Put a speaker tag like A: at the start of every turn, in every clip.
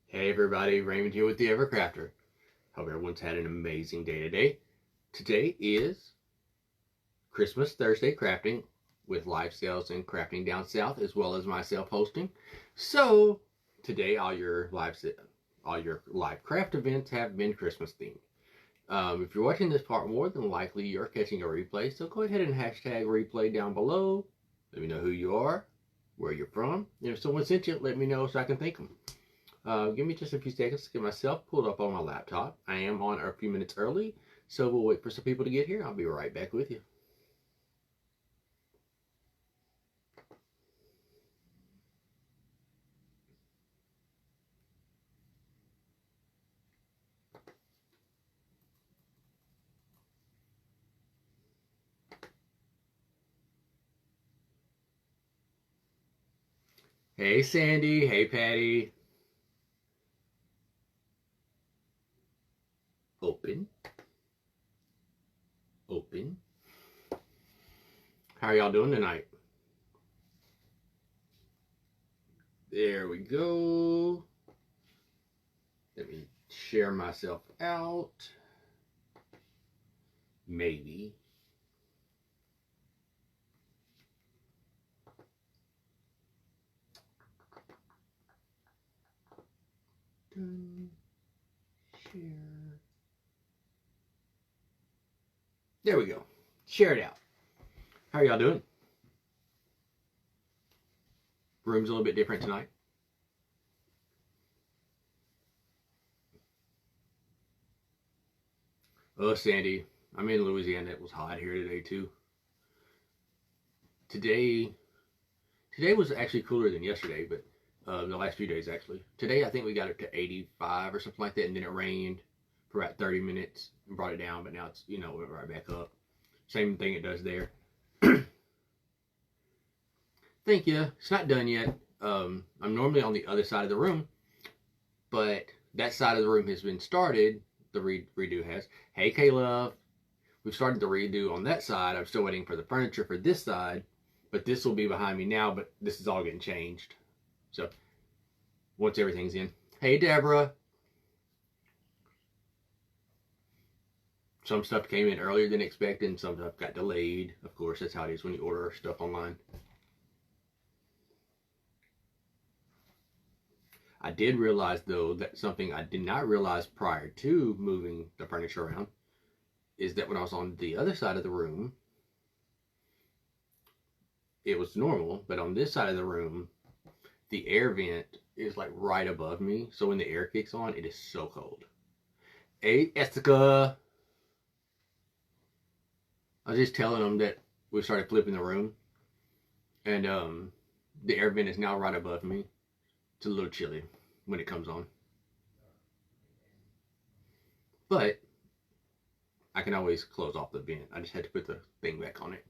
A: Hey everybody, Raymond here with the Evercrafter. Hope everyone's had an amazing day today. Today is Christmas Thursday crafting with live sales and crafting down south, as well as myself hosting. So today all your live craft events have been Christmas themed. If you're watching this part, more than likely you're catching a replay. So go ahead and hashtag replay down below. Let me know who you are, where you're from. And if someone sent you, let me know so I can thank them. Give me just a few seconds to get myself pulled up on my laptop. I am on a few minutes early, so we'll wait for some people to get here. I'll be right back with you. Hey Sandy, hey Patty. Open. Open. How are y'all doing tonight? There we go. Let me share myself out. Maybe. Done. Share. There we go. Share it out. How are y'all doing? Room's a little bit different tonight. Oh, Sandy, I'm in Louisiana. It was hot here today too. Today was actually cooler than yesterday, but the last few days actually. Today I think we got up to 85 or something like that, and then it rained for about 30 minutes and brought it down, but now it's, went right back up. Same thing it does there. Thank you. It's not done yet. I'm normally on the other side of the room, but that side of the room has been started. The redo has. Hey, K-Love. We've started the redo on that side. I'm still waiting for the furniture for this side, but this will be behind me now, but this is all getting changed. So once everything's in. Hey, Deborah. Some stuff came in earlier than expected, and some stuff got delayed. Of course, that's how it is when you order stuff online. I did realize, though, that something I did not realize prior to moving the furniture around is that when I was on the other side of the room, it was normal, but on this side of the room, the air vent is like right above me. So when the air kicks on, it is so cold. Hey, Jessica. I was just telling them that we started flipping the room, and the air vent is now right above me. It's a little chilly when it comes on, but I can always close off the vent. I just had to put the thing back on it.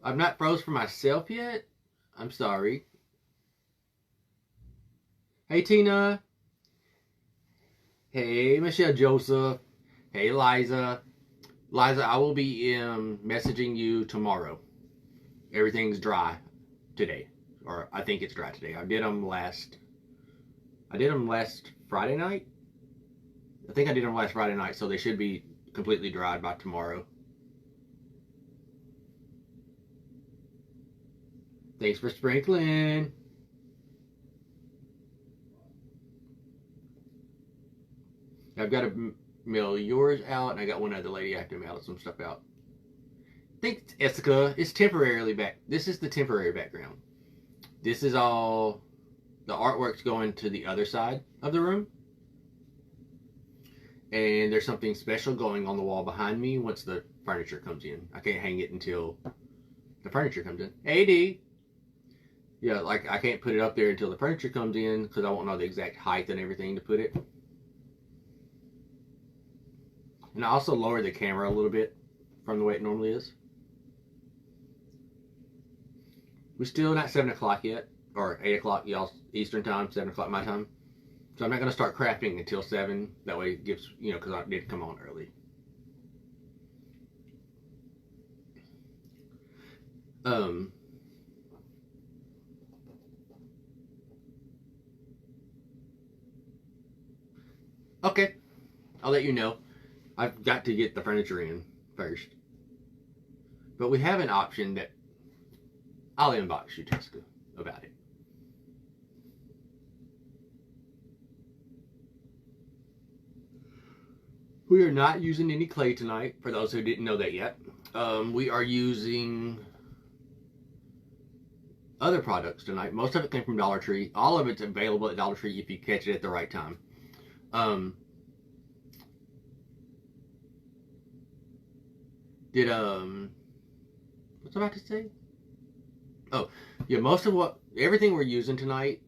A: I'm not froze for myself yet. I'm sorry. Hey, Tina. Hey, Michelle Joseph. Hey, Liza. Liza, I will be messaging you tomorrow. Everything's dry today, or I think it's dry today. I did them last Friday night. I think I did them last Friday night, so they should be completely dried by tomorrow. Thanks for sprinkling. I've got to mail yours out, and I got one other lady I have to mail some stuff out. Thanks, Jessica. It's temporarily back. This is the temporary background. This is all the artwork's going to the other side of the room. And there's something special going on the wall behind me once the furniture comes in. I can't hang it until the furniture comes in. AD. Yeah, like I can't put it up there until the furniture comes in because I won't know the exact height and everything to put it. And I also lowered the camera a little bit from the way it normally is. We're still not 7 o'clock yet, or 8 o'clock y'all Eastern time, 7 o'clock my time. So I'm not going to start crafting until 7. That way it gives, because I did come on early. Okay, I'll let you know. I've got to get the furniture in first. But we have an option that I'll inbox you, Jessica, about it. We are not using any clay tonight, for those who didn't know that yet. We are using other products tonight. Most of it came from Dollar Tree. All of it's available at Dollar Tree if you catch it at the right time. What's I about to say? Oh, yeah, everything we're using tonight,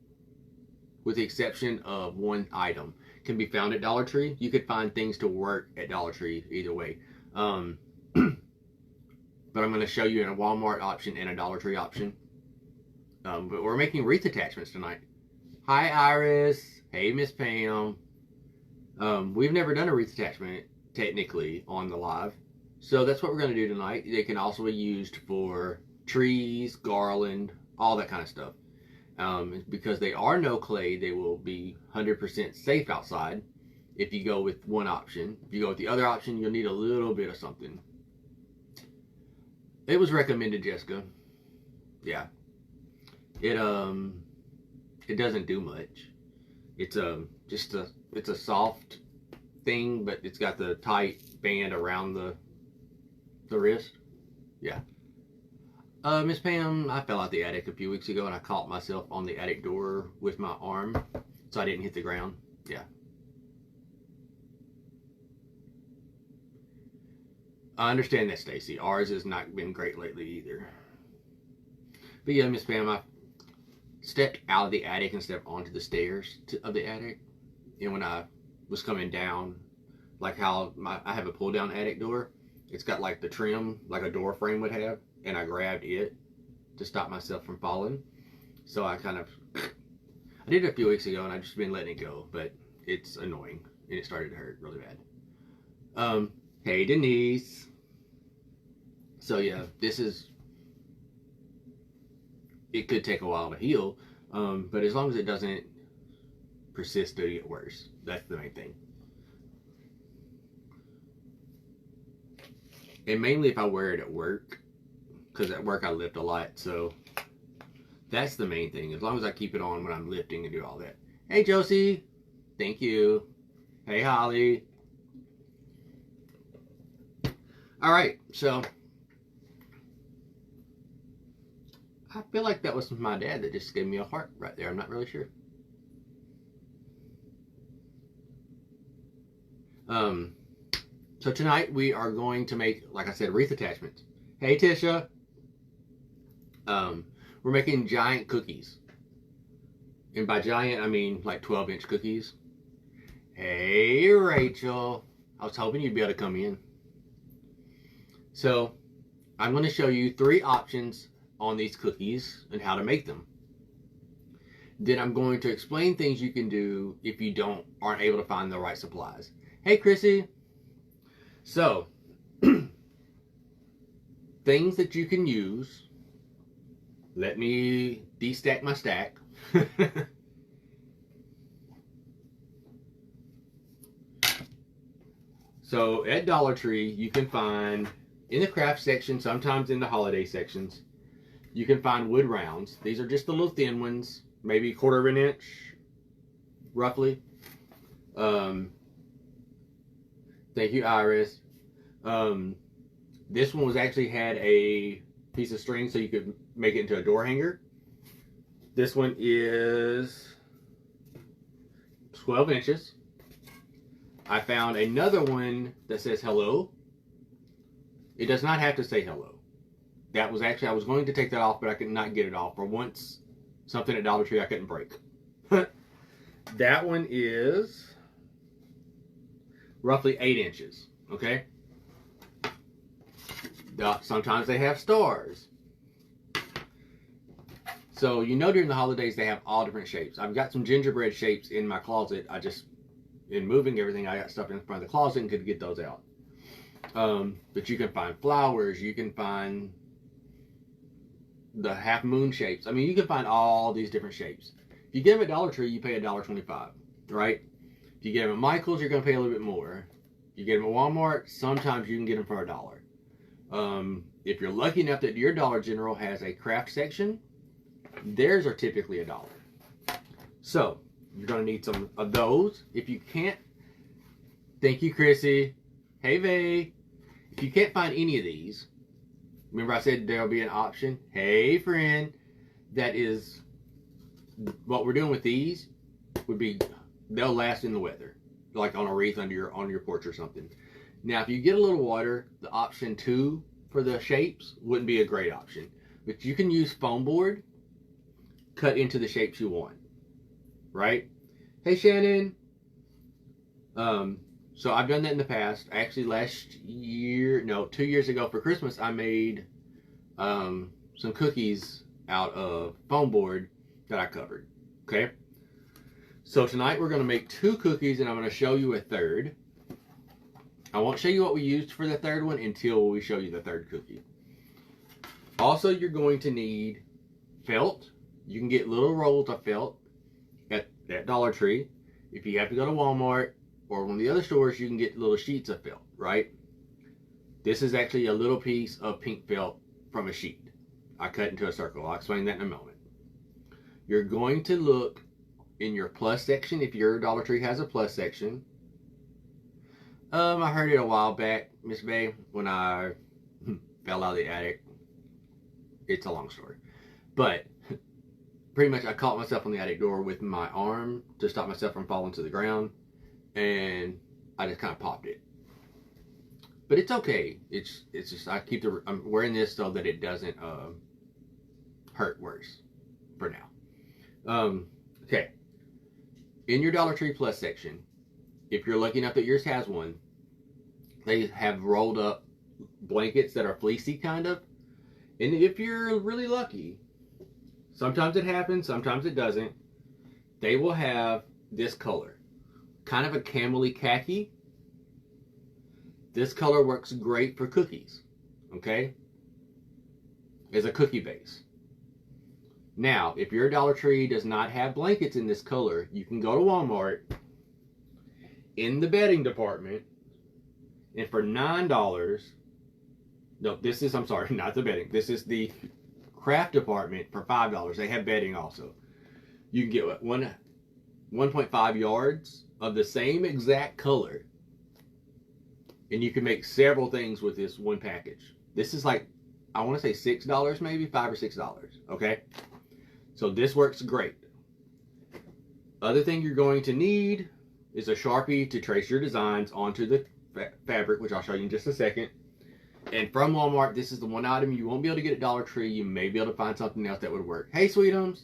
A: with the exception of one item, can be found at Dollar Tree. You could find things to work at Dollar Tree either way. But I'm going to show you a Walmart option and a Dollar Tree option. But we're making wreath attachments tonight. Hi, Iris. Hey, Miss Pam. We've never done a wreath attachment, technically, on the live. So that's what we're going to do tonight. They can also be used for trees, garland, all that kind of stuff. Because they are no clay, they will be 100% safe outside if you go with one option. If you go with the other option, you'll need a little bit of something. It was recommended, Jessica. Yeah. It doesn't do much. It's it's a soft thing, but it's got the tight band around the wrist. Yeah. Miss Pam, I fell out the attic a few weeks ago and I caught myself on the attic door with my arm, so I didn't hit the ground. Yeah. I understand that, Stacy. Ours has not been great lately either. But yeah, Miss Pam, I stepped out of the attic and stepped onto the stairs of the attic. And when I was coming down, like how I have a pull down attic door, it's got like the trim like a door frame would have, and I grabbed it to stop myself from falling. So I did it a few weeks ago and I've just been letting it go, but it's annoying and it started to hurt really bad. Hey Denise. So yeah, it could take a while to heal, but as long as it doesn't persist to get worse, that's the main thing. And mainly if I wear it at work, because at work I lift a lot, so that's the main thing. As long as I keep it on when I'm lifting and do all that. Hey Josie, thank you. Hey Holly. All right, so I feel like that was my dad that just gave me a heart right there. I'm not really sure. So tonight we are going to make, like I said, wreath attachments. Hey Tisha. We're making giant cookies. And by giant, I mean like 12-inch cookies. Hey Rachel. I was hoping you'd be able to come in. So I'm going to show you 3 options on these cookies and how to make them. Then I'm going to explain things you can do if you aren't able to find the right supplies. Hey Chrissy. So, things that you can use. Let me destack my stack. So at Dollar Tree, you can find, in the craft section, sometimes in the holiday sections, you can find wood rounds. These are just the little thin ones, maybe a quarter of an inch, roughly. Thank you, Iris. This one actually had a piece of string so you could make it into a door hanger. This one is 12 inches. I found another one that says hello. It does not have to say hello. That was actually, I was going to take that off, but I could not get it off. For once, something at Dollar Tree I couldn't break. That one is roughly 8 inches, okay? Sometimes they have stars. So, you know, during the holidays, they have all different shapes. I've got some gingerbread shapes in my closet. In moving everything, I got stuff in front of the closet and could get those out. But you can find flowers. You can find the half moon shapes. I mean, you can find all these different shapes. If you get them at Dollar Tree, you pay $1.25, right? If you get them at Michael's, you're going to pay a little bit more. If you get them at Walmart, sometimes you can get them for $1. If you're lucky enough that your Dollar General has a craft section, theirs are typically $1. So you're going to need some of those. If you can't, thank you, Chrissy. Hey, Vay. If you can't find any of these, remember I said there'll be an option. Hey, friend. That is what we're doing with these. Would be they'll last in the weather, like on a wreath on your porch or something. Now, if you get a little water, the option 2 for the shapes wouldn't be a great option, but you can use foam board cut into the shapes you want. Right? Hey, Shannon. So I've done that in the past. Actually, 2 years ago for Christmas, I made some cookies out of foam board that I covered. Okay? So tonight we're going to make 2 cookies, and I'm going to show you a third. I won't show you what we used for the third one until we show you the third cookie. Also, you're going to need felt. You can get little rolls of felt at Dollar Tree. If you have to go to Walmart or one of the other stores, you can get little sheets of felt, right? This is actually a little piece of pink felt from a sheet. I cut into a circle. I'll explain that in a moment. You're going to look in your plus section, if your Dollar Tree has a plus section. I heard it a while back, Miss Bay, when I fell out of the attic. It's a long story. But pretty much I caught myself on the attic door with my arm to stop myself from falling to the ground, and I just kind of popped it. But it's okay. It's just I'm wearing this so that it doesn't hurt worse for now. Okay. In your Dollar Tree Plus section, if you're lucky enough that yours has one, they have rolled up blankets that are fleecy kind of. And if you're really lucky, sometimes it happens, sometimes it doesn't, they will have this color. Kind of a camely khaki. This color works great for cookies. Okay? As a cookie base. Now, if your Dollar Tree does not have blankets in this color, you can go to Walmart in the bedding department, and for $9, no, I'm sorry, not the bedding. This is the craft department for $5. They have bedding also. You can get 1.5 yards of the same exact color, and you can make several things with this one package. This is like, I want to say $6 maybe, $5 or $6. Okay? So this works great. Other thing you're going to need is a Sharpie to trace your designs onto the fabric, which I'll show you in just a second. And from Walmart, this is the one item you won't be able to get at Dollar Tree. You may be able to find something else that would work. Hey, Sweetums.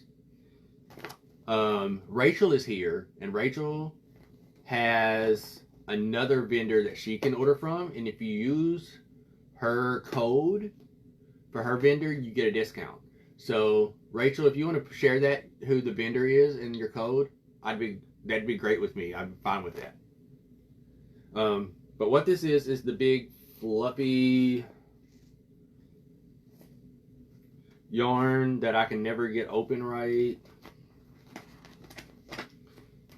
A: Rachel is here, and Rachel has another vendor that she can order from. And if you use her code for her vendor, you get a discount. So, Rachel, if you want to share that, who the vendor is and your code, that'd be great with me. I'm fine with that. But what this is the big fluffy yarn that I can never get open right.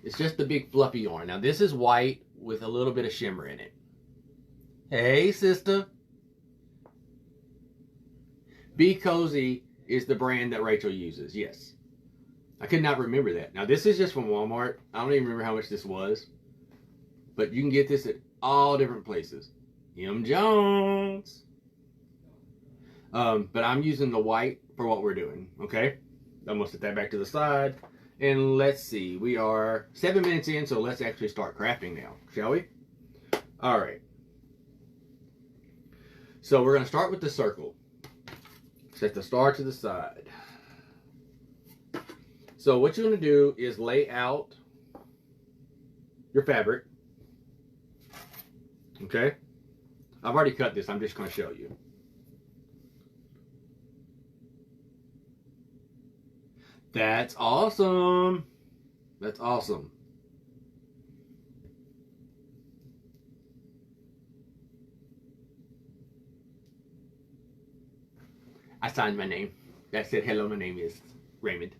A: It's just the big fluffy yarn. Now this is white with a little bit of shimmer in it. Hey, sister. Be Cozy is the brand that Rachel uses. Yes. I could not remember that. Now this is just from Walmart. I don't even remember how much this was. But you can get this at all different places. M. Jones. But I'm using the white for what we're doing. Okay? I'm going to set that back to the side. And let's see. We are 7 minutes in, so let's actually start crafting now. Shall we? Alright. So we're going to start with the circle. Set the star to the side. So what you're going to do is lay out your fabric. Okay? I've already cut this. I'm just going to show you. That's awesome. That's awesome. I signed my name. That said, hello, my name is Raymond.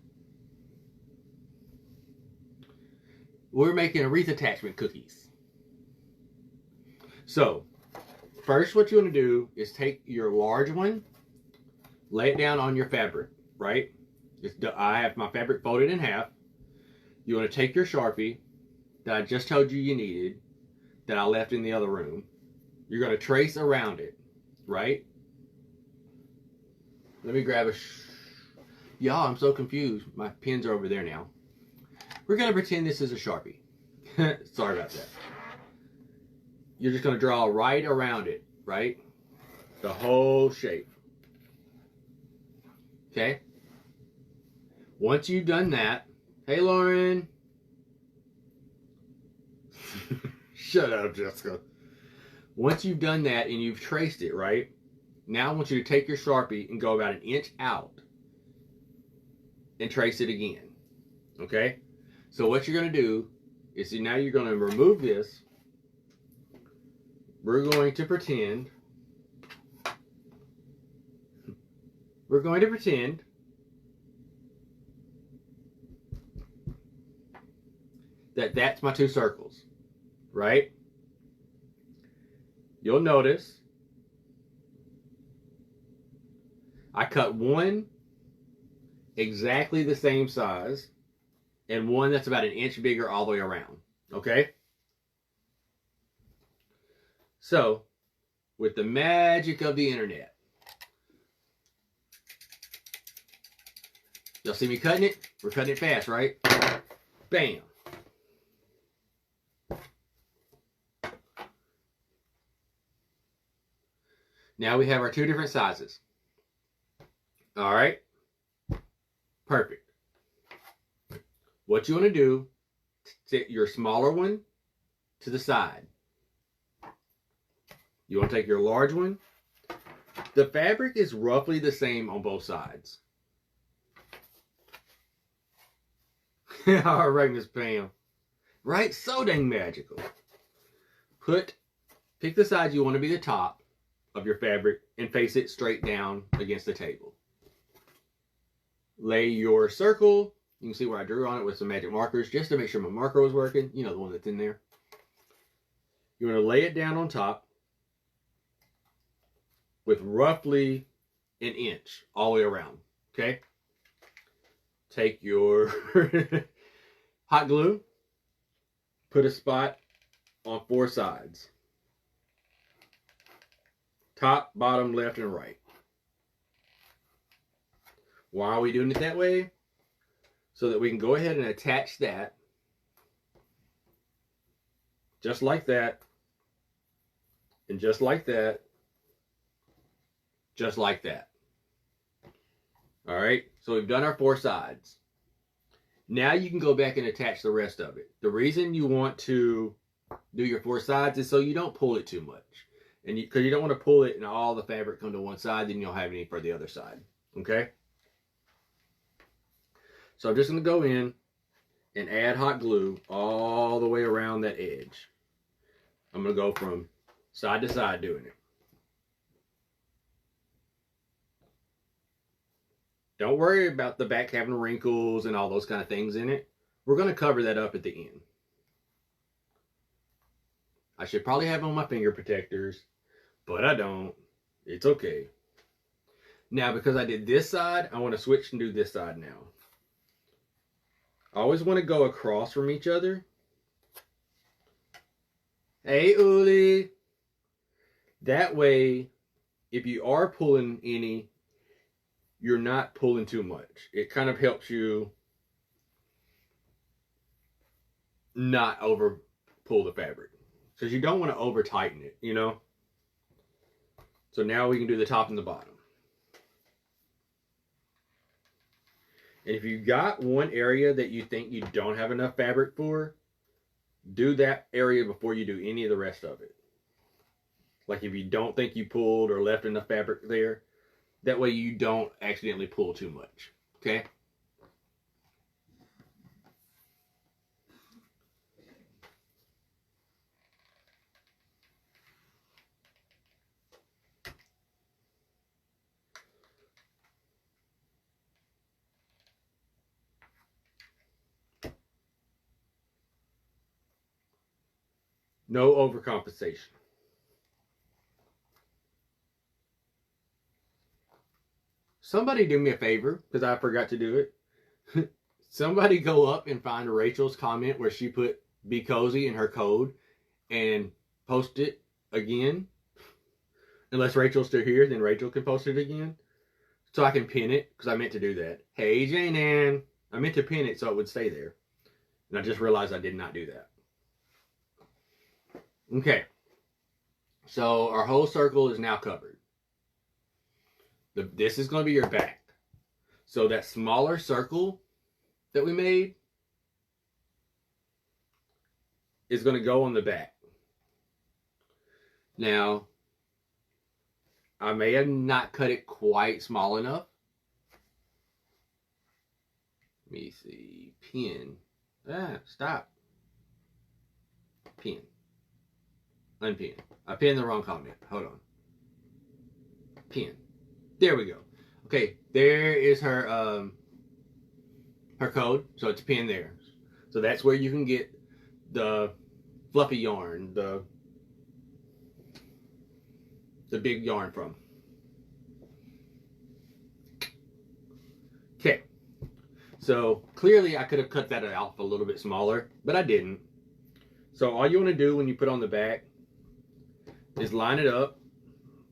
A: we're making a wreath attachment cookies. So, first what you want to do is take your large one, lay it down on your fabric, right? I have my fabric folded in half. You want to take your Sharpie that I just told you needed, that I left in the other room. You're going to trace around it, right? Let me grab y'all, I'm so confused. My pins are over there now. We're going to pretend this is a Sharpie. Sorry about that. You're just going to draw right around it, right? The whole shape. Okay? Once you've done that, hey Lauren. Shut up, Jessica. Once you've done that and you've traced it, right? Now I want you to take your Sharpie and go about 1 inch out and trace it again. Okay? So what you're going to do is now you're going to remove this. We're going to pretend that that's my 2 circles, right? You'll notice I cut one exactly the same size and one that's about 1 inch bigger all the way around, okay? So, with the magic of the internet, y'all see me cutting it? We're cutting it fast, right? Bam. Now we have our 2 different sizes. All right? Perfect. What you want to do, set your smaller one to the side. You want to take your large one. The fabric is roughly the same on both sides. All right, Miss Pam. Right? So dang magical. Pick the side you want to be the top of your fabric and face it straight down against the table. Lay your circle. You can see where I drew on it with some magic markers just to make sure my marker was working. You know, the one that's in there. You want to lay it down on top with roughly 1 inch all the way around. Okay? Take your hot glue. Put a spot on 4 sides. Top, bottom, left, and right. Why are we doing it that way? So that we can go ahead and attach that. Just like that. And just like that. Just like that. Alright, so we've done our 4 sides. Now you can go back and attach the rest of it. The reason you want to do your 4 sides is so you don't pull it too much. And because you don't want to pull it and all the fabric come to one side, then you don't have any for the other side. Okay? So I'm just going to go in and add hot glue all the way around that edge. I'm going to go from side to side doing it. Don't worry about the back having wrinkles and all those kind of things in it. We're going to cover that up at the end. I should probably have on my finger protectors, but I don't. It's okay. Now, because I did this side, I want to switch and do this side now. I always want to go across from each other. Hey, Uli. That way, if you are pulling any, you're not pulling too much. It kind of helps you not over pull the fabric. Because you don't want to over tighten it, you know? So now we can do the top and the bottom. And if you got one area that you think you don't have enough fabric for, do that area before you do any of the rest of it. Like if you don't think you pulled or left enough fabric there, that way you don't accidentally pull too much. Okay? No overcompensation. Somebody do me a favor, because I forgot to do it. Somebody go up and find Rachel's comment where she put "be cozy" in her code and post it again. Unless Rachel's still here, then Rachel can post it again. So I can pin it, because I meant to do that. Hey, Jane Ann. I meant to pin it so it would stay there. And I just realized I did not do that. Okay. So our whole circle is now covered. This is going to be your back. So that smaller circle that we made is going to go on the back. Now, I may have not cut it quite small enough. Let me see. Pin. Stop. Pin. Unpin. I pinned the wrong comment. Hold on. Pin. There we go. Okay, there is her her code. So it's pinned there. So that's where you can get the fluffy yarn, the big yarn from. Okay. So clearly I could have cut that off a little bit smaller, but I didn't. So all you want to do when you put on the back is line it up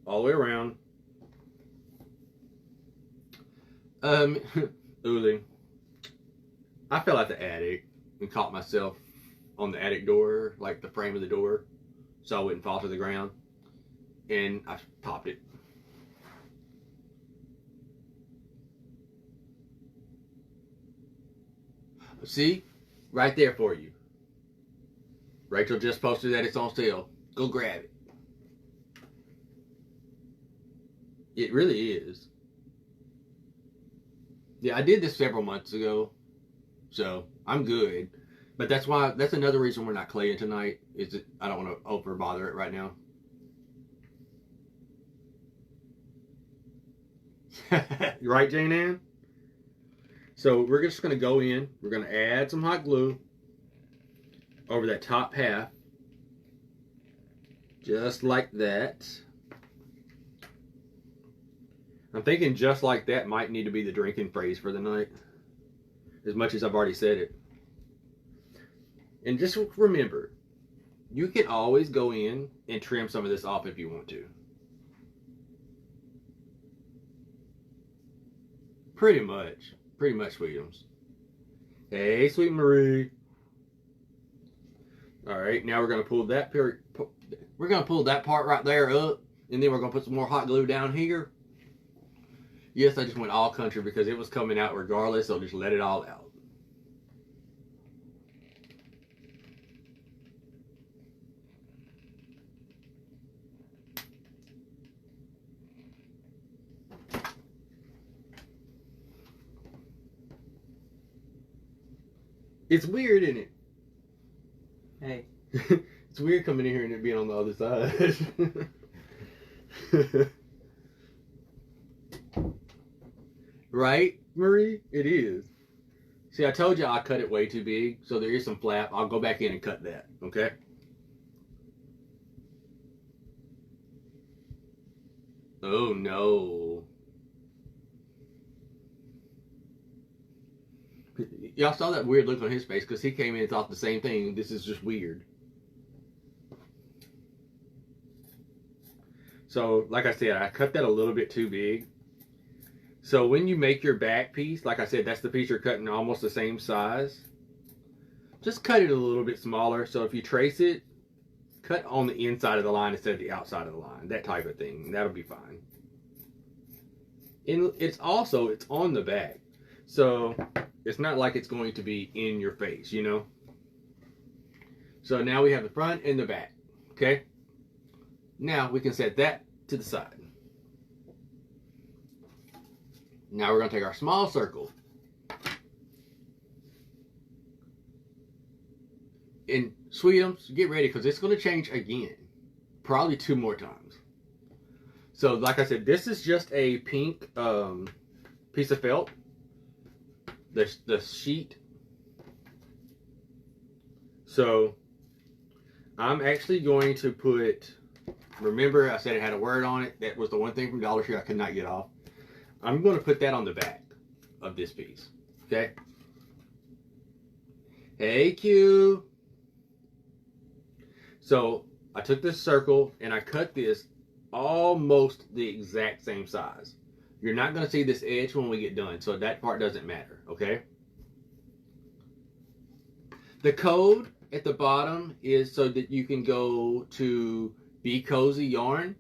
A: all the way around. Uli, I fell out the attic and caught myself on the attic door, like the frame of the door, so I wouldn't fall to the ground. And I popped it. See? Right there for you. Rachel just posted that it's on sale. Go grab it. It really is. Yeah, I did this several months ago, so I'm good. But that's another reason we're not claying tonight, is that I don't want to over bother it right now. Right, Jane Ann? So we're just going to go in. We're going to add some hot glue over that top half. Just like that. I'm thinking just like that might need to be the drinking phrase for the night. As much as I've already said it. And just remember, you can always go in and trim some of this off if you want to. Pretty much, Sweetums. Hey, Sweet Marie. All right, now we're gonna pull that part right there up, and then we're gonna put some more hot glue down here. Yes, I just went all country because it was coming out regardless, so just let it all out. It's weird, isn't it?
B: Hey.
A: It's weird coming in here and it being on the other side. Right, Marie? It is. See, I told you I cut it way too big, so there is some flap. I'll go back in and cut that, okay? Oh, no. Y'all saw that weird look on his face because he came in and thought the same thing. This is just weird. So, like I said, I cut that a little bit too big. So when you make your back piece, like I said, that's the piece you're cutting almost the same size. Just cut it a little bit smaller. So if you trace it, cut on the inside of the line instead of the outside of the line. That type of thing. That'll be fine. And it's on the back. So it's not like it's going to be in your face, you know? So now we have the front and the back. Okay? Now we can set that to the side. Now we're going to take our small circle. And Sweetums, get ready because it's going to change again. Probably 2 more times. So like I said, this is just a pink piece of felt. The sheet. So I'm actually going to put, remember I said it had a word on it? That was the one thing from Dollar Tree I could not get off. I'm going to put that on the back of this piece. Okay? Hey, Q. So I took this circle and I cut this almost the exact same size. You're not going to see this edge when we get done, so that part doesn't matter, okay? The code at the bottom is so that you can go to Be Cozy Yarn.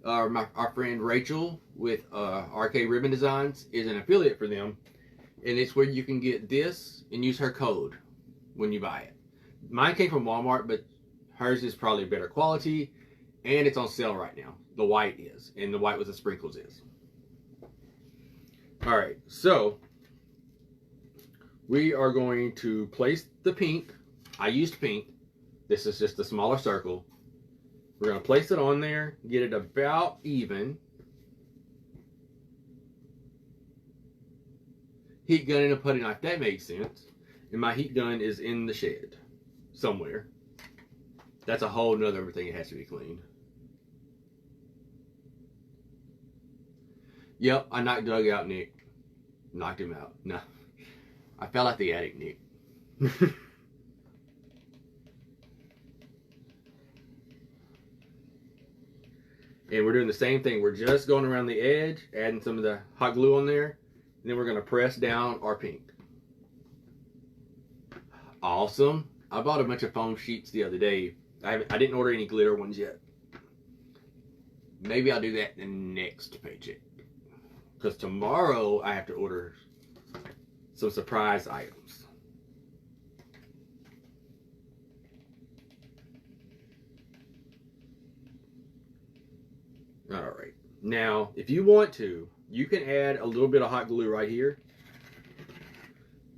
A: Our friend Rachel with RK Ribbon Designs is an affiliate for them, and it's where you can get this and use her code when you buy it. Mine came from Walmart, but hers is probably better quality, and it's on sale right now. The white is, and the white with the sprinkles is. All right, so we are going to place the pink. I used pink. This is just a smaller circle. We're going to place it on there, get it about even. Heat gun and a putty knife, that makes sense. And my heat gun is in the shed somewhere. That's a whole nother thing that has to be cleaned. Yep, I knocked Doug out, Nick. Knocked him out. No. I fell out the attic, Nick. And we're doing the same thing. We're just going around the edge, adding some of the hot glue on there, and then we're going to press down our pink. Awesome. I bought a bunch of foam sheets the other day. I didn't order any glitter ones yet. Maybe I'll do that in the next paycheck. Because tomorrow I have to order some surprise items. Alright. Now, if you want to, you can add a little bit of hot glue right here.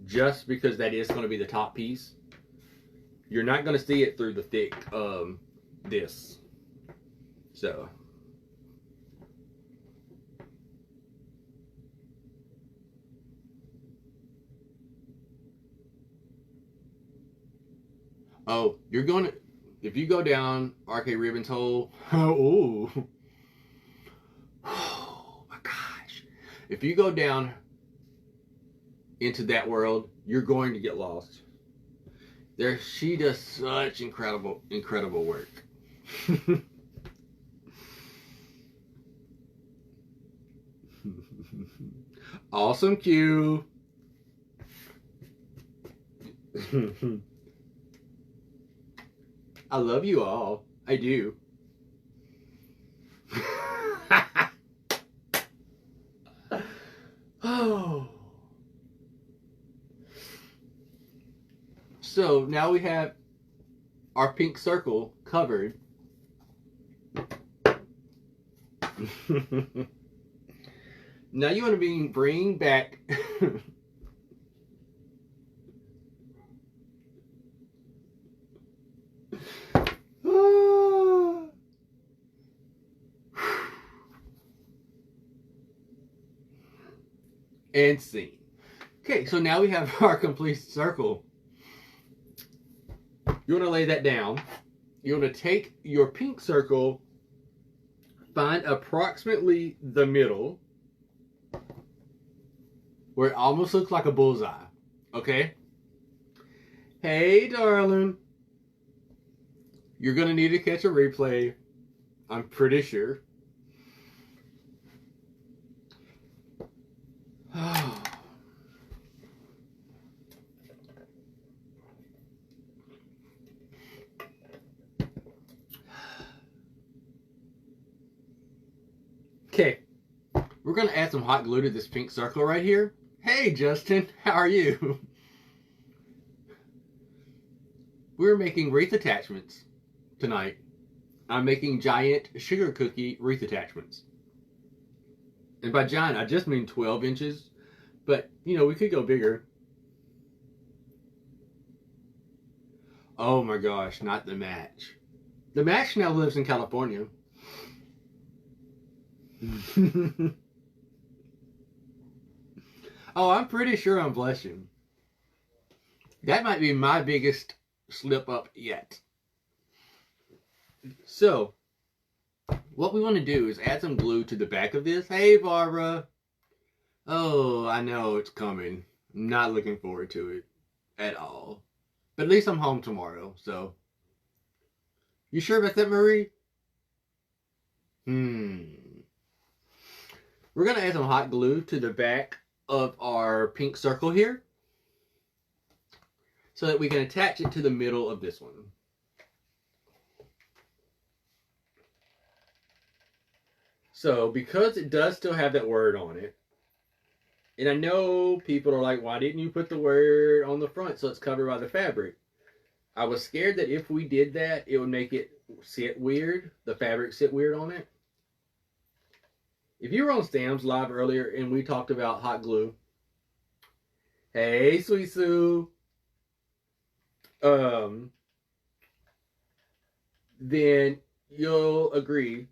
A: Just because that is going to be the top piece. You're not going to see it through the thick this. So. Oh, you're going to, if you go down RK Ribbon's hole, oh my gosh. If you go down into that world, you're going to get lost. She does such incredible work. Awesome, Q. I love you all. I do. Oh. So now we have our pink circle covered. Now you want to bring back and scene. Okay, so now we have our complete circle. You want to lay that down. You want to take your pink circle, find approximately the middle, where it almost looks like a bullseye. Okay? Hey, darling. You're going to need to catch a replay. I'm pretty sure. Okay, we're going to add some hot glue to this pink circle right here. Hey, Justin, how are you? We're making wreath attachments tonight. I'm making giant sugar cookie wreath attachments. And by giant, I just mean 12 inches. But, you know, we could go bigger. Oh my gosh, not the match. The match now lives in California. Oh, I'm pretty sure I'm blushing. That might be my biggest slip up yet. So, what we want to do is add some glue to the back of this. Hey, Barbara. Oh, I know it's coming. I'm not looking forward to it at all. But at least I'm home tomorrow, so. You sure about that, Marie? We're going to add some hot glue to the back of our pink circle here so that we can attach it to the middle of this one. So, because it does still have that word on it, and I know people are like, why didn't you put the word on the front so it's covered by the fabric? I was scared that if we did that, it would make it sit weird, the fabric sit weird on it. If you were on Sam's Live earlier and we talked about hot glue, hey, Sweet Sue, then you'll agree.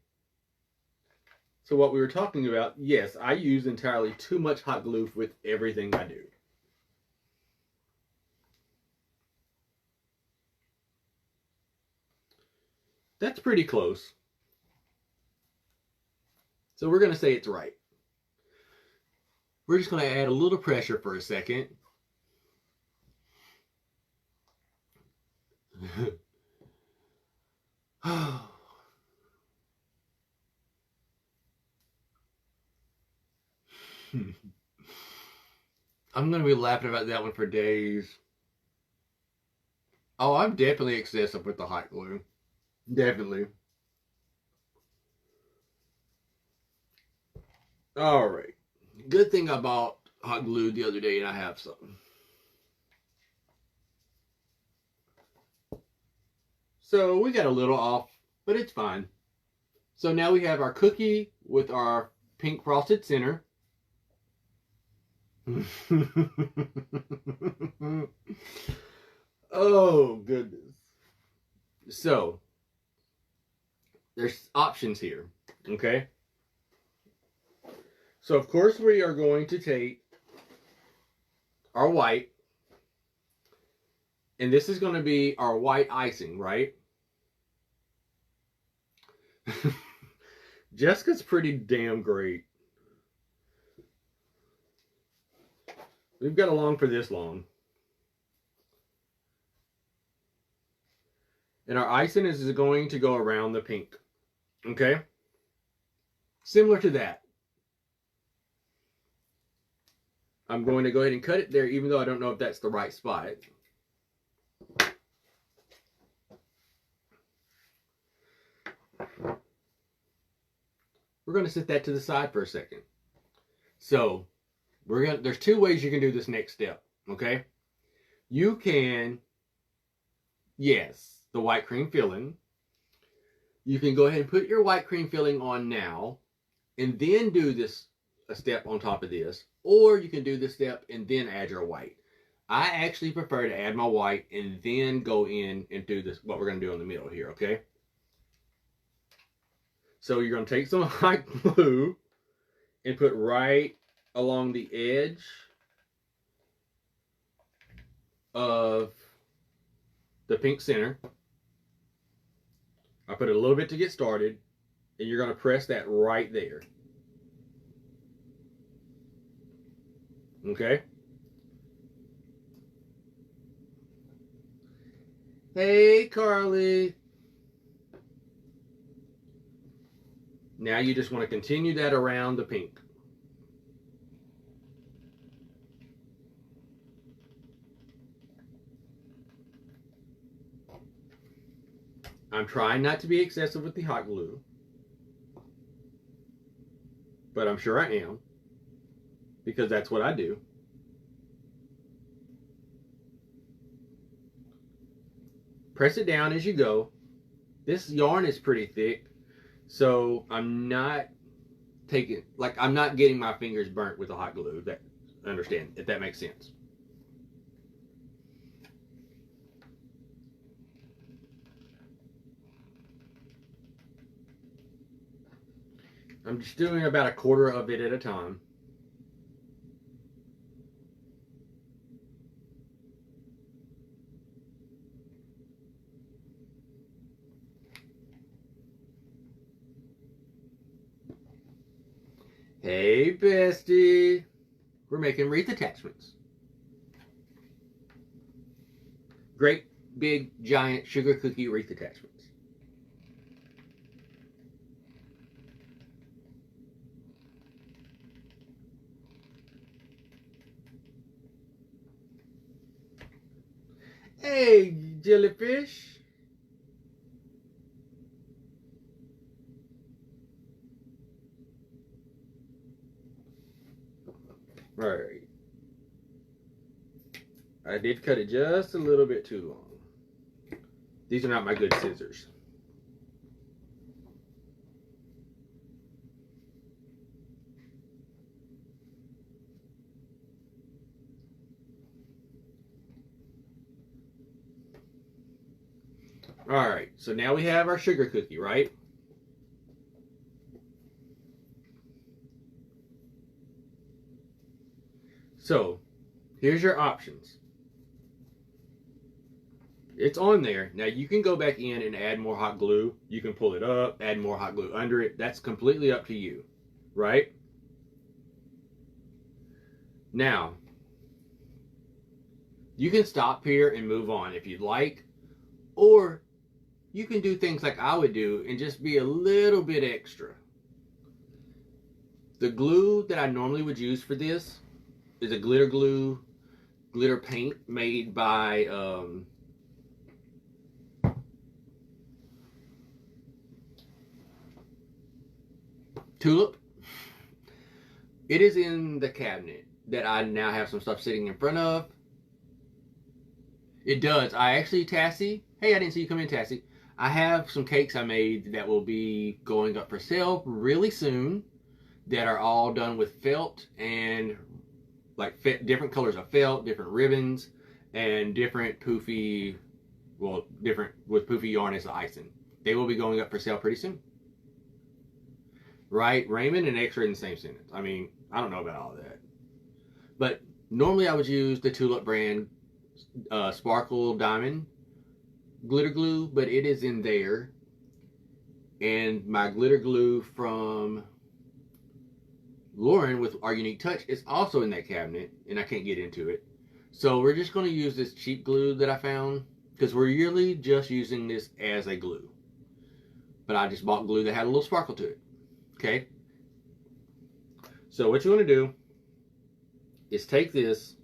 A: So what we were talking about, yes, I use entirely too much hot glue with everything I do. That's pretty close. So we're going to say it's right. We're just going to add a little pressure for a second. I'm going to be laughing about that one for days. Oh, I'm definitely excessive with the hot glue. Definitely. Alright. Good thing I bought hot glue the other day and I have some. So we got a little off, but it's fine. So now we have our cookie with our pink frosted center. Oh, goodness. So, there's options here, okay? So, of course, we are going to take our white, and this is going to be our white icing, right? Jessica's pretty damn great. We've got along for this long. And our icing is going to go around the pink. Okay? Similar to that. I'm going to go ahead and cut it there, even though I don't know if that's the right spot. We're going to set that to the side for a second. So, there's two ways you can do this next step. Okay? You can, yes, the white cream filling. You can go ahead and put your white cream filling on now and then do this a step on top of this, or you can do this step and then add your white. I actually prefer to add my white and then go in and do this, what we're going to do in the middle here, okay? So you're going to take some hot glue and put right along the edge of the pink center. I put it a little bit to get started, and you're going to press that right there. Okay? Hey, Carly. Now you just want to continue that around the pink. I'm trying not to be excessive with the hot glue, but I'm sure I am, because that's what I do. Press it down as you go. This yarn is pretty thick, so I'm not getting my fingers burnt with the hot glue. That, I understand, if that makes sense. I'm just doing about a quarter of it at a time. Hey, bestie. We're making wreath attachments. Great, big, giant sugar cookie wreath attachments. Hey, jellyfish. All right. I did cut it just a little bit too long. These are not my good scissors. All right, so now we have our sugar cookie, right? So here's your options. It's on there. Now you can go back in and add more hot glue. You can pull it up, add more hot glue under it. That's completely up to you, right? Now, you can stop here and move on if you'd like, or you can do things like I would do and just be a little bit extra. The glue that I normally would use for this is a glitter glue, glitter paint made by Tulip. It is in the cabinet that I now have some stuff sitting in front of. It does. I actually, Tassie, hey, I didn't see you come in, Tassie. I have some cakes I made that will be going up for sale really soon that are all done with felt and like different colors of felt, different ribbons, and different poofy, well, different with poofy yarn as the icing. They will be going up for sale pretty soon. Right? Raymond and extra in the same sentence. I mean, I don't know about all that. But normally I would use the Tulip brand Sparkle Diamond glitter glue, but it is in there. And my glitter glue from Lauren with Our Unique Touch is also in that cabinet, and I can't get into it. So we're just going to use this cheap glue that I found, because we're really just using this as a glue. But I just bought glue that had a little sparkle to it. Okay? So what you want to do is take this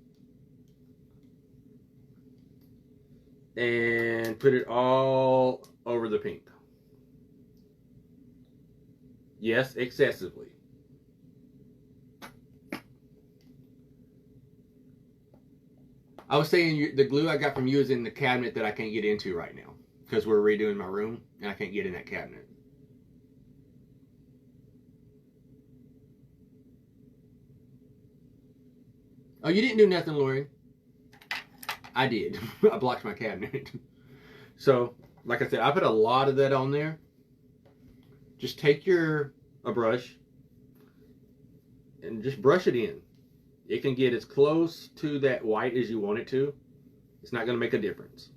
A: and put it all over the pink. Yes, excessively. I was saying the glue I got from you is in the cabinet that I can't get into right now because we're redoing my room and I can't get in that cabinet. Oh, you didn't do nothing, Lauren. I did. I blocked my cabinet. So, like I said, I put a lot of that on there. Just take a brush and just brush it in. It can get as close to that white as you want it to. It's not going to make a difference.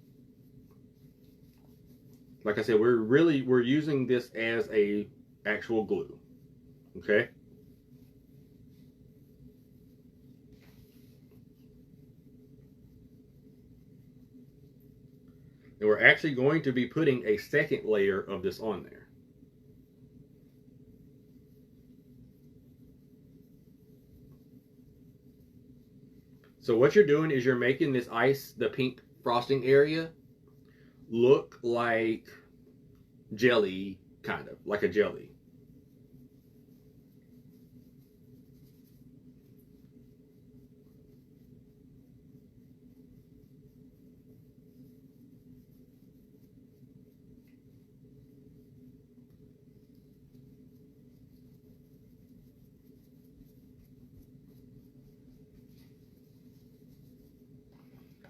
A: Like I said, we're using this as a actual glue. Okay? And we're actually going to be putting a second layer of this on there. So what you're doing is you're making this ice, the pink frosting area, look like jelly, kind of, like a jelly.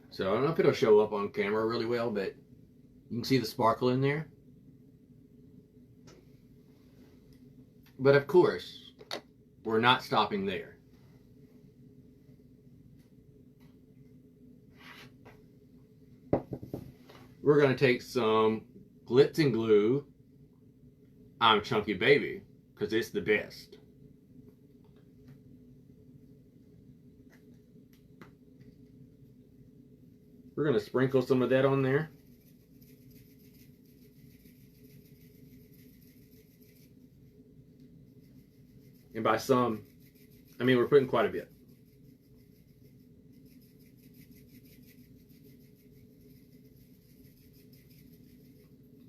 A: So I don't know if it'll show up on camera really well, but you can see the sparkle in there. But of course, we're not stopping there. We're going to take some glitz and glue. I'm Chunky Baby, because it's the best. We're going to sprinkle some of that on there. And by some, I mean we're putting quite a bit.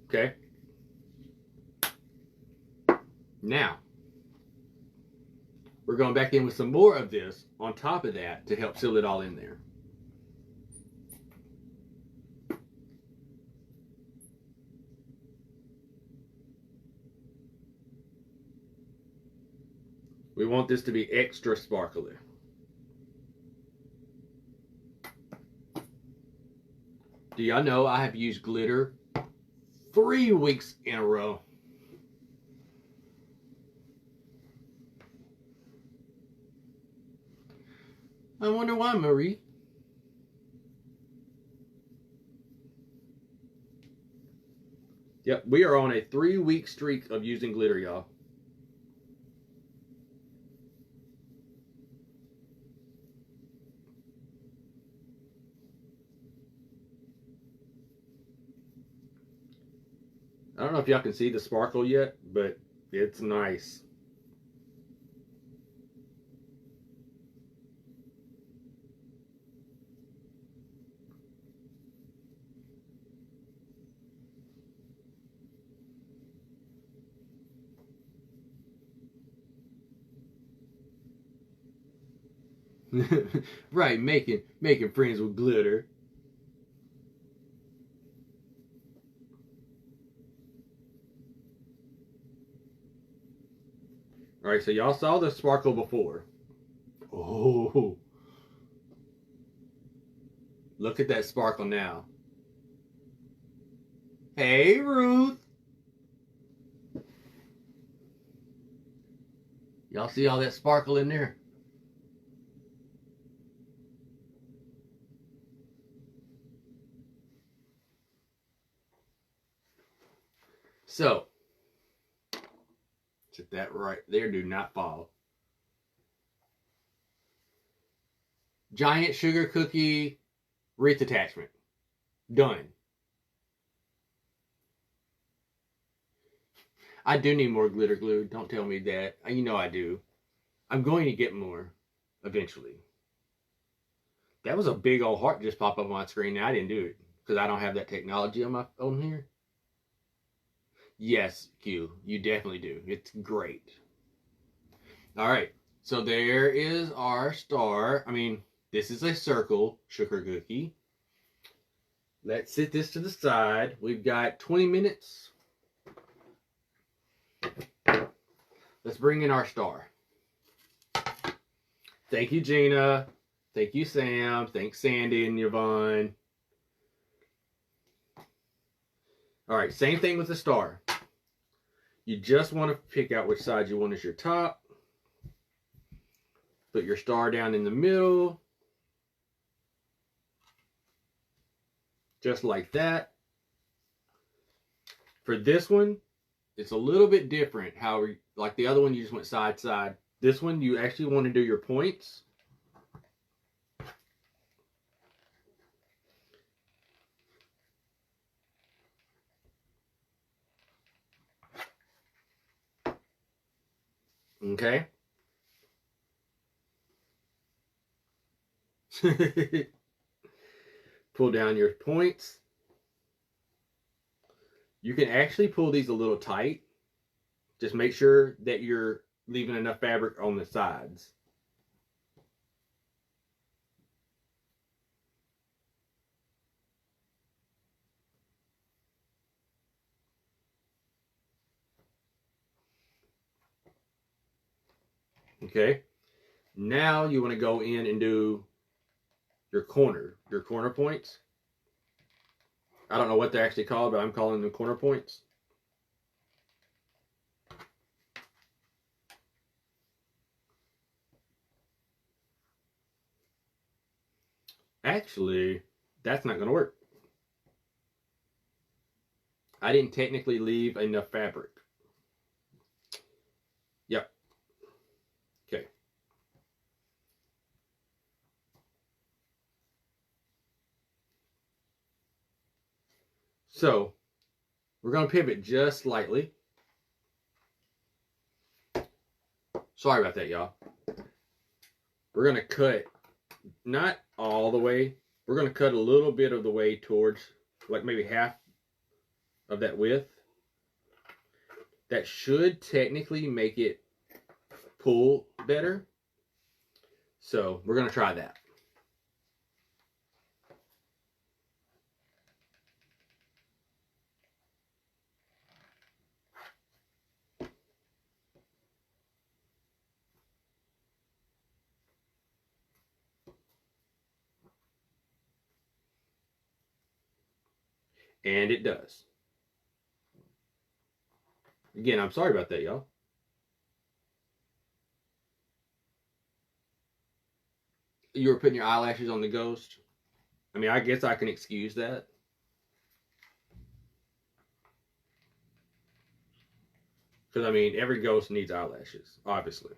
A: Okay. Now, we're going back in with some more of this on top of that to help seal it all in there. We want this to be extra sparkly. Do y'all know I have used glitter 3 weeks in a row? I wonder why, Marie. Yep, we are on a 3-week streak of using glitter, y'all. I don't know if y'all can see the sparkle yet, but it's nice. Right, making friends with glitter. All right, so y'all saw the sparkle before. Oh, look at that sparkle now. Hey, Ruth. Y'all see all that sparkle in there? So, set that right there. Do not fall. Giant sugar cookie wreath attachment. Done. I do need more glitter glue. Don't tell me that. You know I do. I'm going to get more eventually. That was a big old heart just popped up on my screen. Now I didn't do it because I don't have that technology on my phone here. Yes, Q, you definitely do. It's great. All right, so there is our star. I mean, this is a circle sugar cookie. Let's set this to the side. We've got 20 minutes. Let's bring in our star. Thank you, Gina. Thank you, Sam. Thanks, Sandy and Yvonne. All right, same thing with the star. You just want to pick out which side you want as your top. Put your star down in the middle. Just like that. For this one, it's a little bit different. How, like the other one, you just went side to side. This one, you actually want to do your points. Okay. Pull down your points. You can actually pull these a little tight. Just make sure that you're leaving enough fabric on the sides. Okay. Now you want to go in and do your corner points. I don't know what they're actually called, but I'm calling them corner points. Actually, that's not going to work. I didn't technically leave enough fabric. Yep. Okay. So we're going to pivot just slightly. Sorry about that, y'all. We're going to cut, not all the way. We're going to cut a little bit of the way towards, like maybe half of that width. That should technically make it pull better. So we're going to try that. And it does. Again, I'm sorry about that, y'all. You were putting your eyelashes on the ghost. I mean, I guess I can excuse that. Because, I mean, every ghost needs eyelashes, obviously.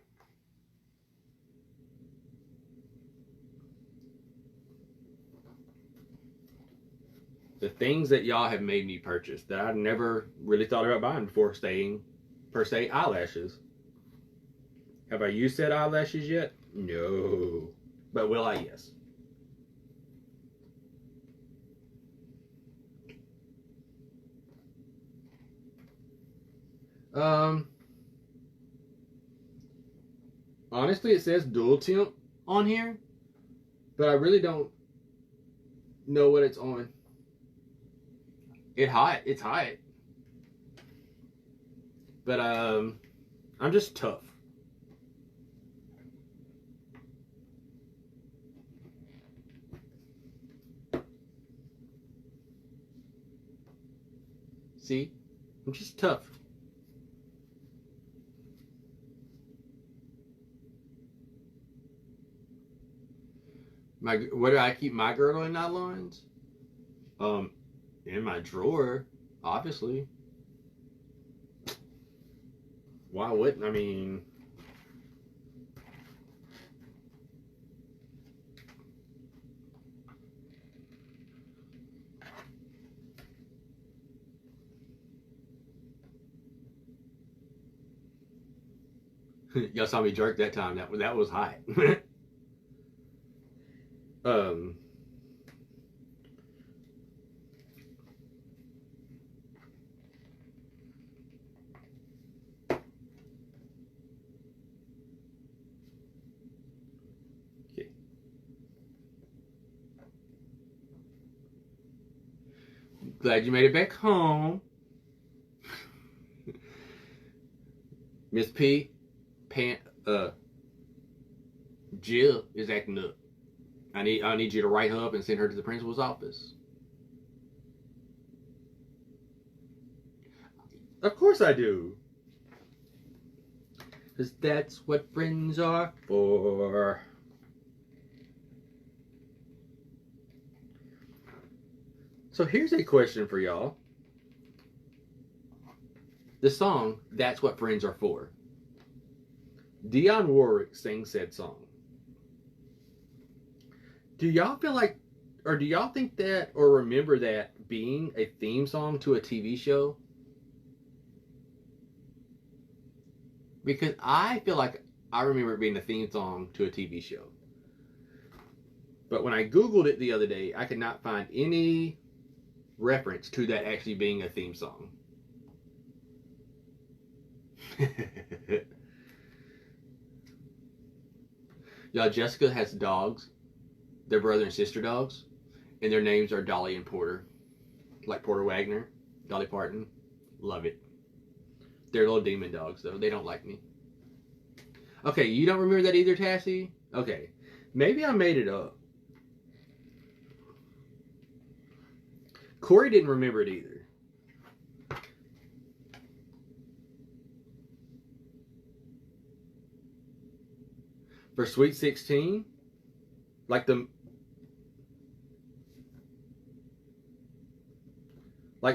A: The things that y'all have made me purchase that I never really thought about buying before staying, per se, eyelashes. Have I used said eyelashes yet? No. But will I? Yes. Honestly, it says dual tint on here, but I really don't know what it's on. It's hot. But I'm just tough. See? I'm just tough. Where do I keep my girdle nylons? In my drawer, obviously. Why wouldn't? I mean, y'all saw me jerk that time. That was hot. um. Okay. Glad you made it back home. Miss P, Jill is acting up. I need you to write her up and send her to the principal's office. Of course I do. Because that's what friends are for. So here's a question for y'all. The song, That's What Friends Are For. Dionne Warwick sings said song. Do y'all feel like, or do y'all think that, or remember that being a theme song to a TV show? Because I feel like I remember it being a theme song to a TV show. But when I Googled it the other day, I could not find any reference to that actually being a theme song. Y'all, Jessica has dogs. They're brother and sister dogs. And their names are Dolly and Porter. Like Porter Wagner, Dolly Parton. Love it. They're little demon dogs, though. They don't like me. Okay, you don't remember that either, Tassie? Okay. Maybe I made it up. Corey didn't remember it either. For Sweet 16, like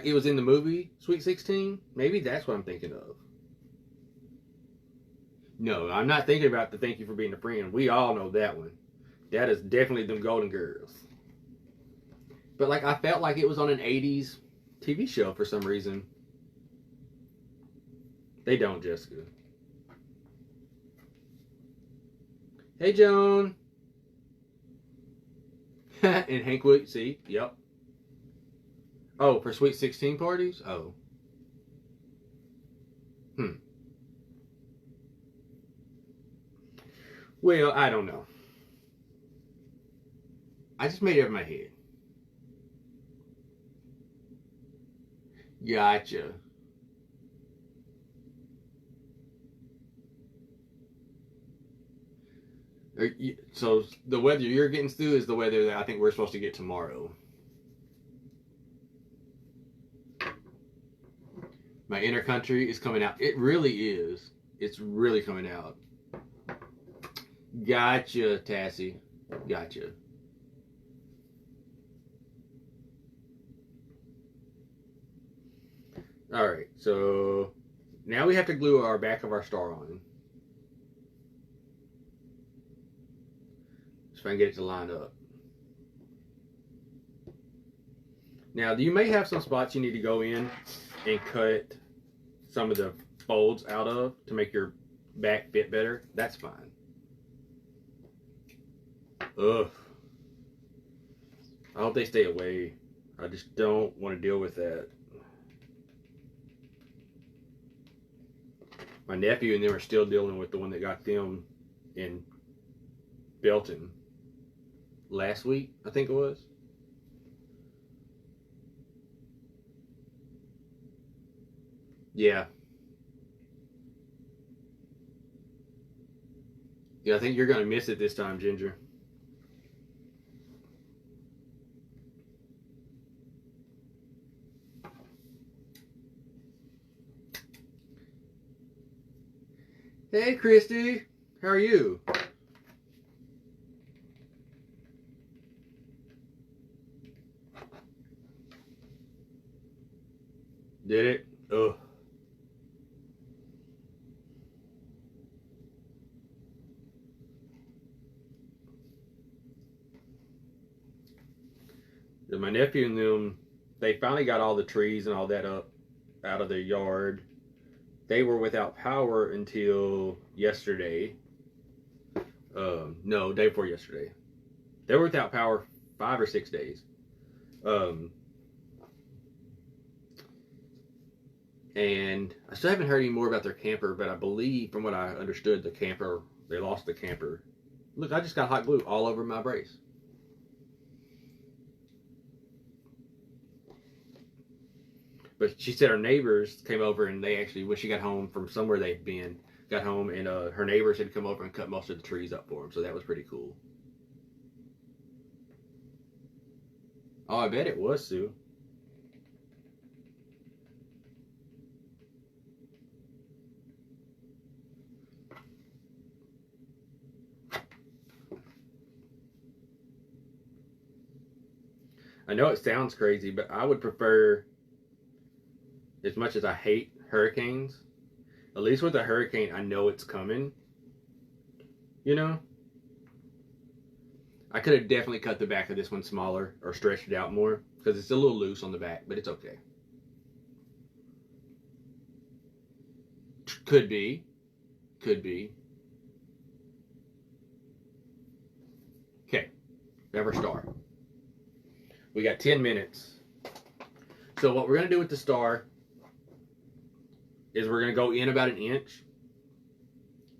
A: it was in the movie Sweet 16, maybe that's what I'm thinking of. No, I'm not thinking about the Thank You for Being a Friend. We all know that one. That is definitely them Golden Girls. But like I felt like it was on an 80s TV show for some reason. They don't, Jessica. Hey, Joan. And Hank Williams, see? Yep. Oh, for Sweet 16 parties? Oh. Well, I don't know. I just made it up in my head. Gotcha. So the weather you're getting through is the weather that I think we're supposed to get tomorrow. My inner country is coming out. It really is. It's really coming out. Gotcha, Tassie. Gotcha. All right, so now we have to glue our back of our star on. Just try and get it to line up. Now, you may have some spots you need to go in and cut some of the folds out of to make your back fit better. That's fine. Ugh. I hope they stay away. I just don't want to deal with that. My nephew and them are still dealing with the one that got them in Belton last week, I think it was. Yeah. Yeah, I think you're going to miss it this time, Ginger. Hey, Christy. How are you? Did it? Ugh. My nephew and them, they finally got all the trees and all that up out of their yard. They were without power until yesterday. No, day before yesterday. They were without power 5 or 6 days. And I still haven't heard any more about their camper, but I believe, from what I understood, they lost the camper. Look, I just got hot glue all over my brace. But she said her neighbors came over and they actually, when she got home from somewhere they'd been, got home and her neighbors had come over and cut most of the trees up for them. So that was pretty cool. Oh, I bet it was, Sue. I know it sounds crazy, but I would prefer, as much as I hate hurricanes, at least with a hurricane, I know it's coming. You know? I could have definitely cut the back of this one smaller or stretched it out more because it's a little loose on the back, but it's okay. Could be. Could be. Okay. Never star. We got 10 minutes. So what we're going to do with the star is we're going to go in about an inch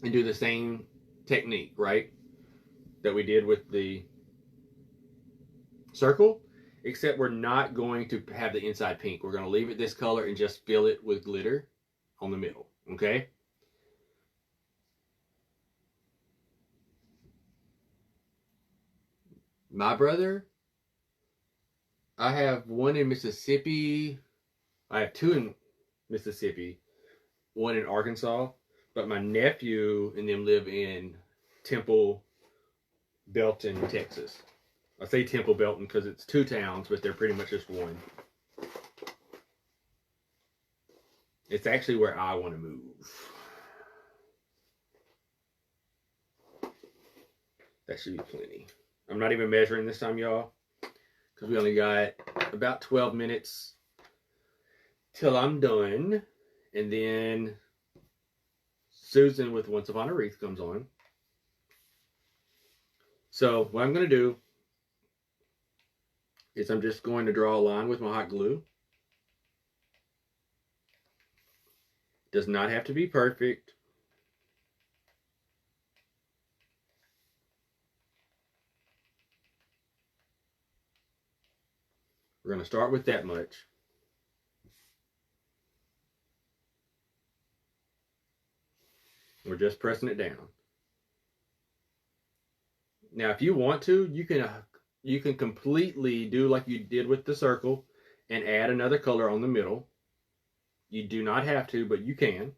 A: and do the same technique, right? That we did with the circle, except we're not going to have the inside pink. We're going to leave it this color and just fill it with glitter on the middle, okay? My brother, I have one in Mississippi. I have 2 in Mississippi, 1 in Arkansas, but my nephew and them live in Temple, Belton, Texas. I say Temple Belton because it's 2 towns, but they're pretty much just one. It's actually where I want to move. That should be plenty. I'm not even measuring this time, y'all, because we only got about 12 minutes till I'm done. And then Susan with Once Upon a Wreath comes on. So what I'm going to do is I'm just going to draw a line with my hot glue. Does not have to be perfect. We're going to start with that much. We're just pressing it down. Now, if you want to, you can completely do like you did with the circle and add another color on the middle. You do not have to, but you can.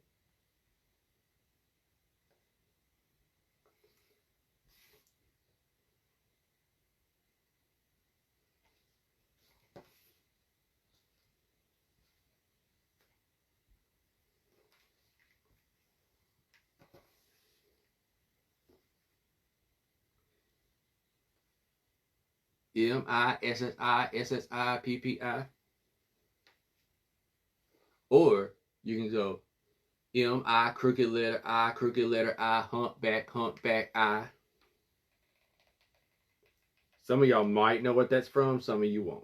A: MISSISSIPPI. Or you can go MI crooked letter I humpback I. Some of y'all might know what that's from, some of you won't.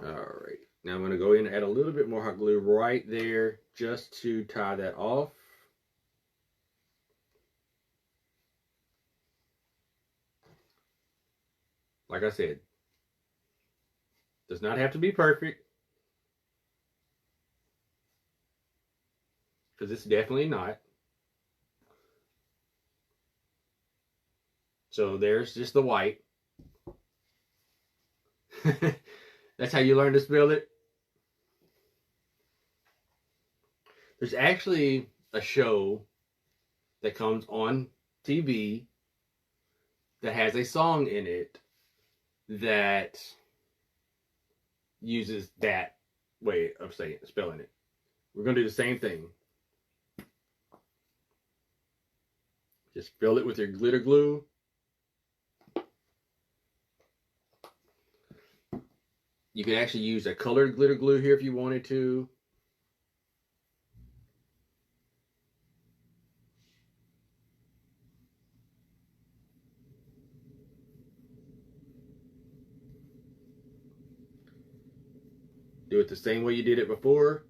A: Alright, now I'm going to go in and add a little bit more hot glue right there just to tie that off. Like I said, does not have to be perfect, because it's definitely not. So there's just the white. That's how you learn to spell it. There's actually a show that comes on TV that has a song in it that uses that way of spelling it. We're going to do the same thing. Just fill it with your glitter glue. You could actually use a colored glitter glue here if you wanted to. Do it the same way you did it before.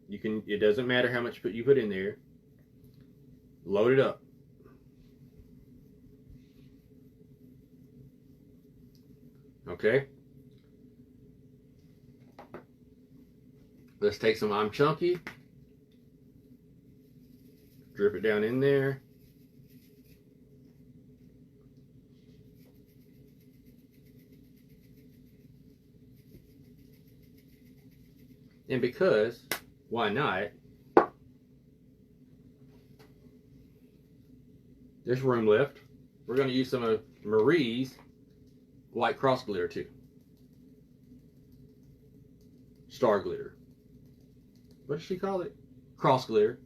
A: You can. It doesn't matter how much you put in there. Load it up. Okay. Let's take some I'm Chunky. Drip it down in there. And because, why not? There's room left. We're going to use some of Marie's white cross glitter too. Star glitter. What does she call it? Cross glitter.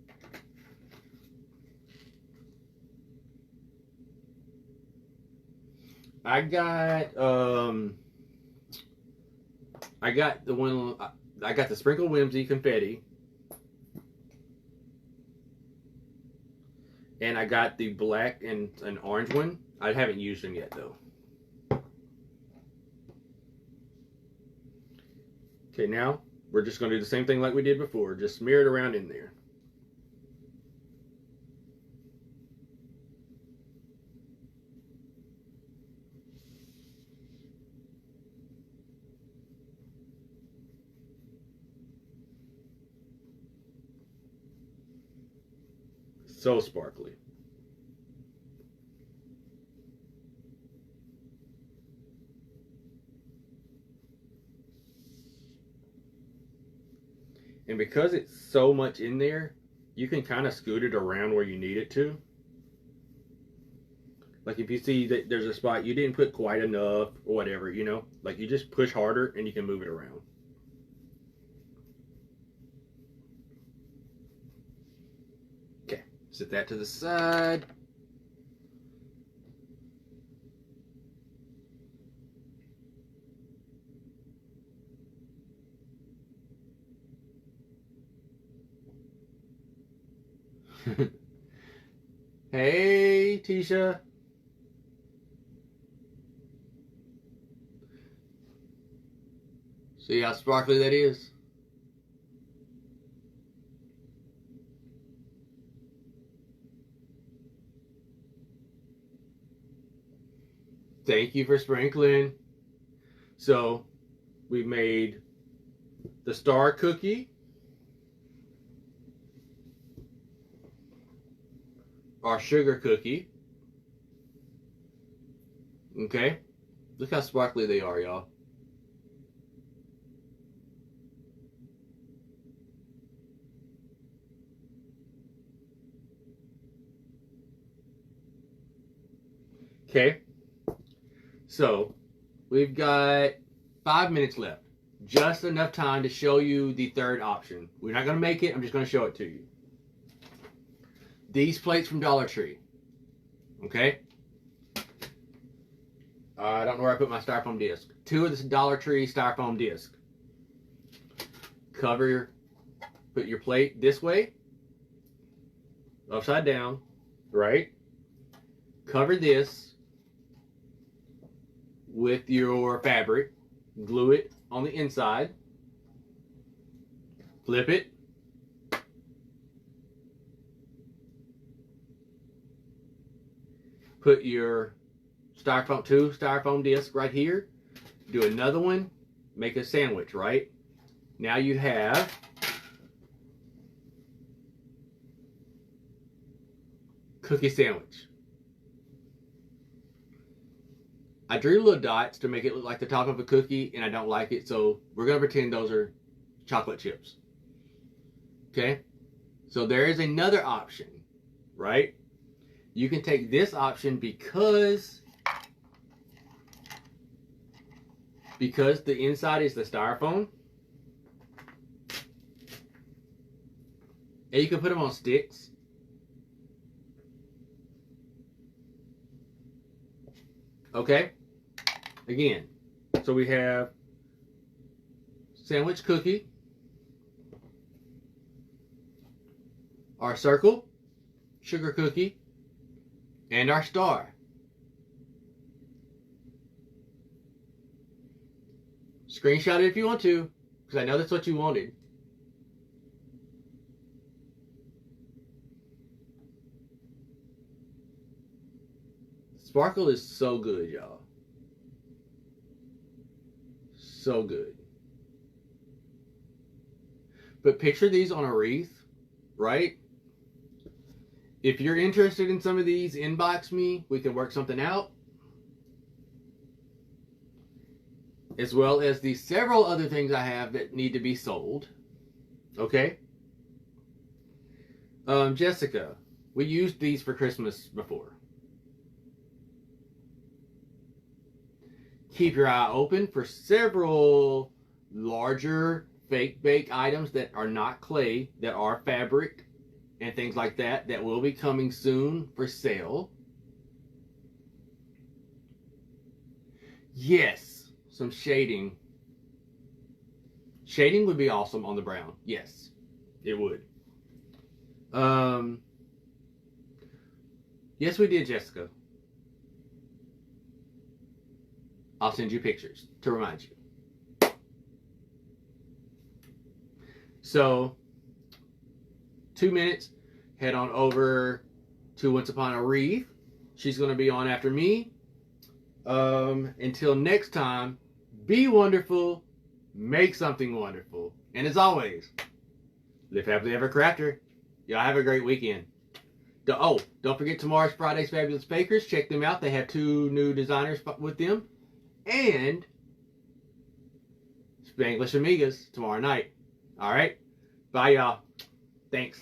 A: I got the one. I got the Sprinkle Whimsy confetti, and I got the black and an orange one. I haven't used them yet though. Okay, now we're just going to do the same thing like we did before. Just smear it around in there. So sparkly. And because it's so much in there, you can kind of scoot it around where you need it to. Like if you see that there's a spot you didn't put quite enough or whatever, you know, like you just push harder and you can move it around. Okay, set that to the side. Hey, Tisha. See how sparkly that is? Thank you for sprinkling. So, we made the star cookie, our sugar cookie. Okay? Look how sparkly they are, y'all. Okay? So, we've got 5 minutes left. Just enough time to show you the third option. We're not going to make it. I'm just going to show it to you. These plates from Dollar Tree. Okay? I don't know where I put my styrofoam disc. 2 of the Dollar Tree styrofoam disc. Put your plate this way. Upside down. Right? Cover this with your fabric. Glue it on the inside. Flip it. Put your two styrofoam discs right here. Do another one. Make a sandwich, right? Now you have cookie sandwich. I drew little dots to make it look like the top of a cookie, and I don't like it, so we're going to pretend those are chocolate chips. Okay? So there is another option, right? You can take this option because the inside is the styrofoam. And you can put them on sticks. Okay? Again, so we have sandwich cookie, our circle, sugar cookie, and our star. Screenshot it if you want to, because I know that's what you wanted. Sparkle is so good, y'all. So good. But picture these on a wreath, right? If you're interested in some of these, inbox me. We can work something out. As well as the several other things I have that need to be sold. Okay? Jessica, we used these for Christmas before. Keep your eye open for several larger fake bake items that are not clay, that are fabric and things like that, that will be coming soon for sale. Yes, some shading. Shading would be awesome on the brown. Yes, it would. Yes, we did, Jessica. I'll send you pictures to remind you. So, 2 minutes, head on over to Once Upon a Wreath. She's going to be on after me. Until next time, be wonderful, make something wonderful. And as always, live happily ever crafter. Y'all have a great weekend. Don't forget tomorrow's Friday's Fabulous Bakers. Check them out. They have 2 new designers with them. And Spanglish Amigas tomorrow night. All right. Bye, y'all. Thanks.